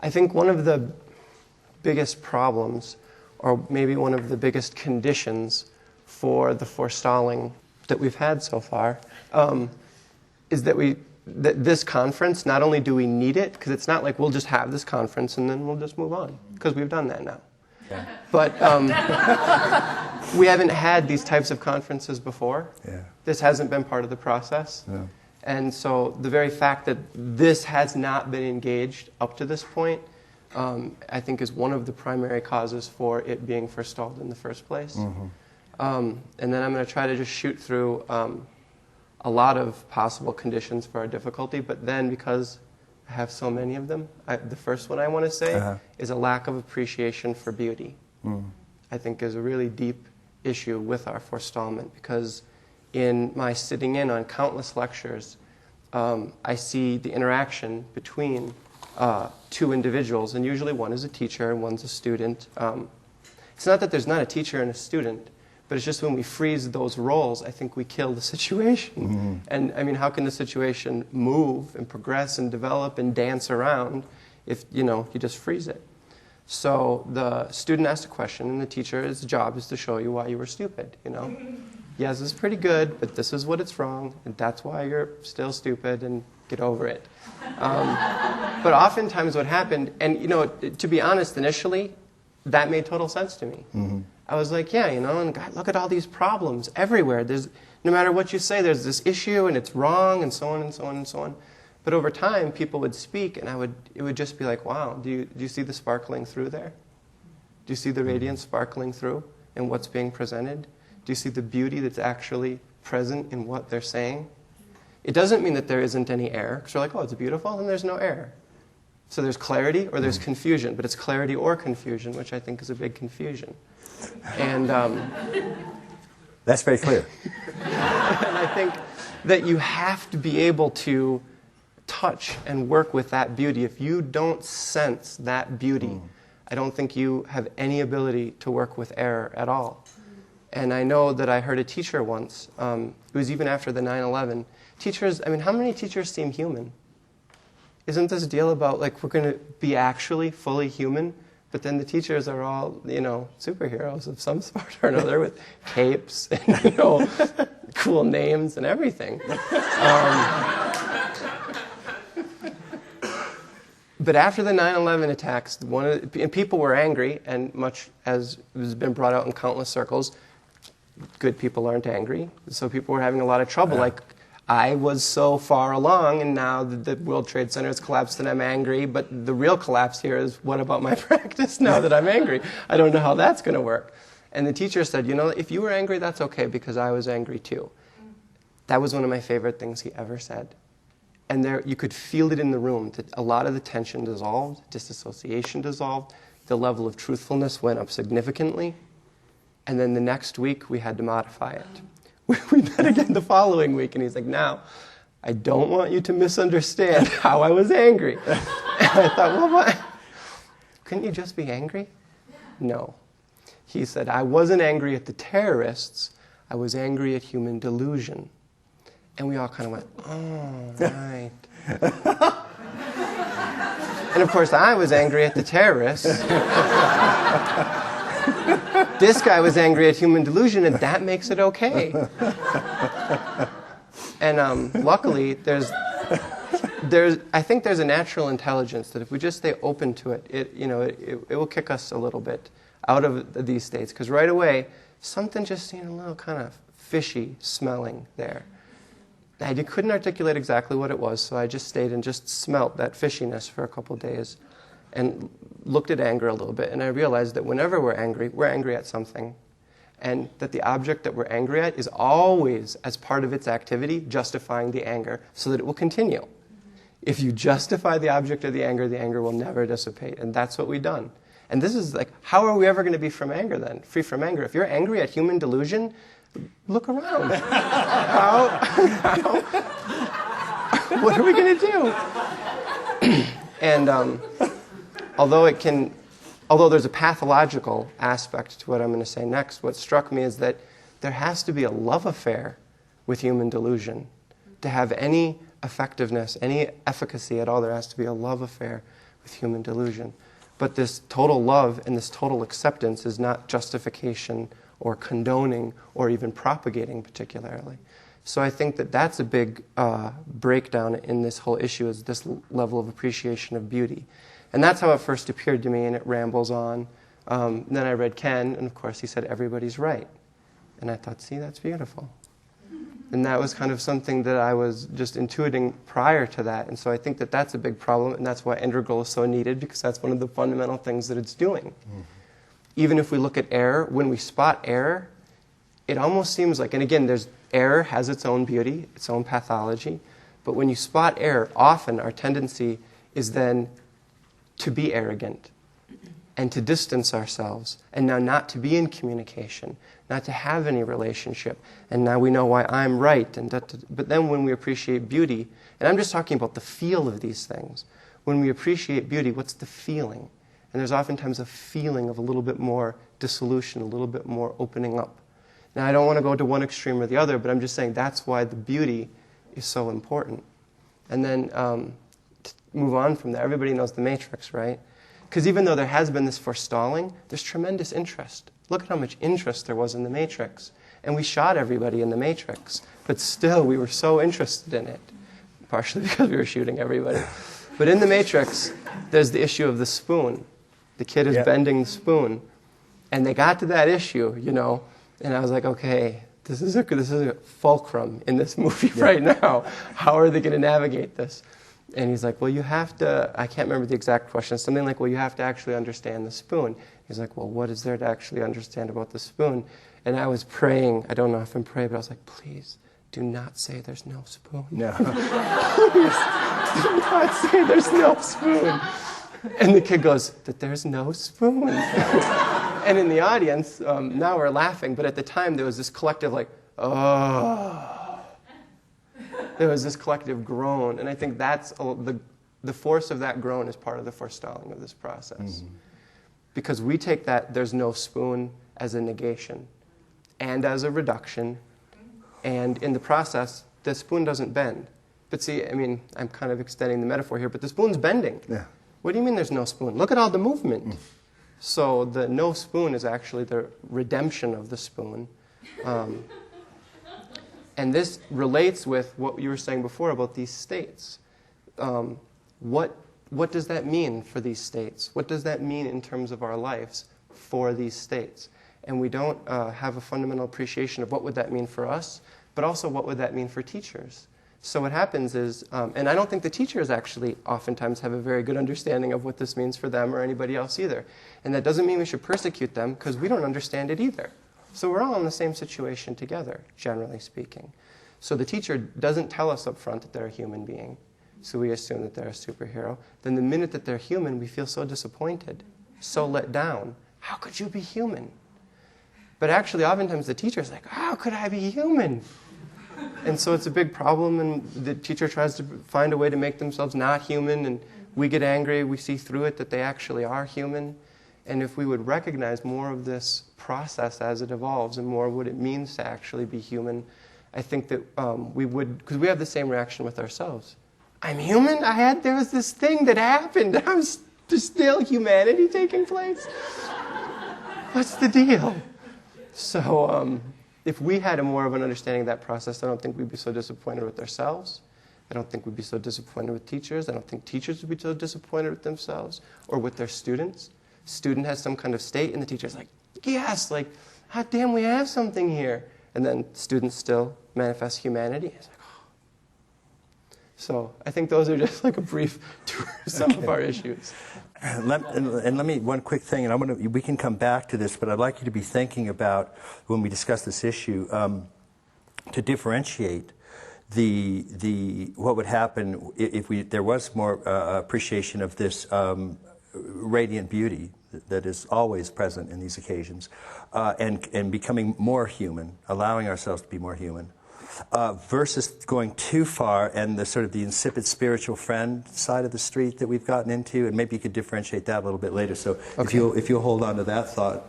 I think one of the biggest problems, or maybe one of the biggest conditions for the forestalling that we've had so far, is that this conference, not only do we need it, because it's not like we'll just have this conference and then we'll just move on, because we've done that now. Yeah. But we haven't had these types of conferences before. Yeah. This hasn't been part of the process. Yeah. And so the very fact that this has not been engaged up to this point, I think is one of the primary causes for it being forestalled in the first place. Mm-hmm. And then I'm going to try to just shoot through a lot of possible conditions for our difficulty, but then because I have so many of them, the first one I want to say is a lack of appreciation for beauty. Mm. I think is a really deep issue with our forestallment, because in my sitting in on countless lectures, I see the interaction between two individuals, and usually one is a teacher and one's a student. It's not that there's not a teacher and a student, but it's just when we freeze those roles, I think we kill the situation. Mm-hmm. And I mean, how can the situation move and progress and develop and dance around if, you just freeze it? So the student asked a question, and the teacher's job is to show you why you were stupid, Yes, this is pretty good, but this is what it's wrong, and that's why you're still stupid, and get over it. But oftentimes what happened, and to be honest, initially, that made total sense to me. Mm-hmm. I was like, yeah, and God, look at all these problems everywhere. No matter what you say, there's this issue, and it's wrong, and so on and so on and so on. But over time, people would speak, and it would just be like, wow, do you see the sparkling through there? Do you see the radiance sparkling through in what's being presented? Do you see the beauty that's actually present in what they're saying? It doesn't mean that there isn't any error, because we're like, oh, it's beautiful, and there's no error. So there's clarity or there's confusion, but it's clarity or confusion, which I think is a big confusion. And that's very clear. And I think that you have to be able to touch and work with that beauty. If you don't sense that beauty, I don't think you have any ability to work with error at all. And I know that I heard a teacher once, it was even after the 9/11, teachers, how many teachers seem human? Isn't this deal about, we're going to be actually fully human, but then the teachers are all, superheroes of some sort or another with capes and, cool names and everything. But after the 9/11 attacks, and people were angry, and much as has been brought out in countless circles, good people aren't angry. So people were having a lot of trouble. Yeah. I was so far along, and now the World Trade Center has collapsed, and I'm angry. But the real collapse here is, what about my practice now that I'm angry? I don't know how that's going to work. And the teacher said, if you were angry, that's okay, because I was angry too. That was one of my favorite things he ever said. And there, you could feel it in the room, that a lot of the tension dissolved, disassociation dissolved, the level of truthfulness went up significantly. And then the next week, we had to modify it. We met again the following week, and he's like, now, I don't want you to misunderstand how I was angry. And I thought, well, what? Couldn't you just be angry? No. He said, I wasn't angry at the terrorists, I was angry at human delusion. And we all kind of went, oh, right. And of course, I was angry at the terrorists. This guy was angry at human delusion, and that makes it okay. And luckily, I think there's a natural intelligence that if we just stay open to it, it will kick us a little bit out of these states. Because right away, something just seemed a little kind of fishy smelling there. I couldn't articulate exactly what it was, so I just stayed and just smelt that fishiness for a couple days and looked at anger a little bit. And I realized that whenever we're angry at something, and that the object that we're angry at is always, as part of its activity, justifying the anger so that it will continue. If you justify the object of the anger will never dissipate. And that's what we've done. And this is how are we ever going to be free from anger? If you're angry at human delusion, look around. What are we going to do? And although there's a pathological aspect to what I'm going to say next, what struck me is that there has to be a love affair with human delusion. To have any effectiveness, any efficacy at all, there has to be a love affair with human delusion. But this total love and this total acceptance is not justification or condoning or even propagating particularly. So I think that that's a big breakdown in this whole issue, is this level of appreciation of beauty. And that's how it first appeared to me, and it rambles on. Then I read Ken, and of course he said, everybody's right. And I thought, see, that's beautiful. And that was kind of something that I was just intuiting prior to that. And so I think that that's a big problem, and that's why integral is so needed, because that's one of the fundamental things that it's doing. Mm-hmm. Even if we look at error, when we spot error, it almost seems like, and again, error has its own beauty, its own pathology, but when you spot error, often our tendency is then to be arrogant and to distance ourselves, and now not to be in communication, not to have any relationship, and now we know why I'm right. But then when we appreciate beauty, and I'm just talking about the feel of these things, when we appreciate beauty, what's the feeling? And there's oftentimes a feeling of a little bit more dissolution, a little bit more opening up. Now, I don't want to go to one extreme or the other, but I'm just saying that's why the beauty is so important. And then to move on from there, everybody knows the Matrix, right? Because even though there has been this forestalling, there's tremendous interest. Look at how much interest there was in the Matrix. And we shot everybody in the Matrix, but still we were so interested in it, partially because we were shooting everybody. But in the Matrix, there's the issue of the spoon. The kid is bending the spoon. And they got to that issue, and I was like, okay, this is a fulcrum in this movie right now. How are they going to navigate this? And he's like, well, you have to, I can't remember the exact question, something like, well, you have to actually understand the spoon. He's like, well, what is there to actually understand about the spoon? And I was praying, I don't know if I'm praying, but I was like, please, do not say there's no spoon. No. Please, do not say there's no spoon. And the kid goes, that there's no spoon. And in the audience, now we're laughing, but at the time there was this collective like, oh. There was this collective groan, and I think that's the force of that groan is part of the forestalling of this process. Mm-hmm. Because we take that there's no spoon as a negation and as a reduction, and in the process, the spoon doesn't bend. But see, I mean, I'm kind of extending the metaphor here, but the spoon's bending. Yeah. What do you mean there's no spoon? Look at all the movement. Mm. So the no spoon is actually the redemption of the spoon. And this relates with what you were saying before about these states. What does that mean for these states? What does that mean in terms of our lives for these states? And we don't have a fundamental appreciation of what would that mean for us, but also what would that mean for teachers. So what happens is, and I don't think the teachers actually oftentimes have a very good understanding of what this means for them or anybody else either. And that doesn't mean we should persecute them, because we don't understand it either. So we're all in the same situation together, generally speaking. So the teacher doesn't tell us up front that they're a human being, so we assume that they're a superhero. Then the minute that they're human, we feel so disappointed, so let down. How could you be human? But actually, oftentimes the teacher's like, how could I be human? And so it's a big problem, and the teacher tries to find a way to make themselves not human, and we get angry, we see through it that they actually are human. And if we would recognize more of this process as it evolves and more of what it means to actually be human, I think that we would, because we have the same reaction with ourselves. I'm human? There was this thing that happened. There's still humanity taking place? What's the deal? So if we had a more of an understanding of that process, I don't think we'd be so disappointed with ourselves. I don't think we'd be so disappointed with teachers. I don't think teachers would be so disappointed with themselves or with their students. Student has some kind of state, and the teacher's like, yes, like, hot damn, we have something here. And then students still manifest humanity. It's like, oh. So I think those are just like a brief tour of some of our issues. Let me, one quick thing, and we can come back to this, but I'd like you to be thinking about, when we discuss this issue, to differentiate what would happen if there was more appreciation of this radiant beauty that is always present in these occasions, and becoming more human, allowing ourselves to be more human, versus going too far and the sort of the insipid spiritual friend side of the street that we've gotten into, and maybe you could differentiate that a little bit later. So okay. if you'll hold on to that thought.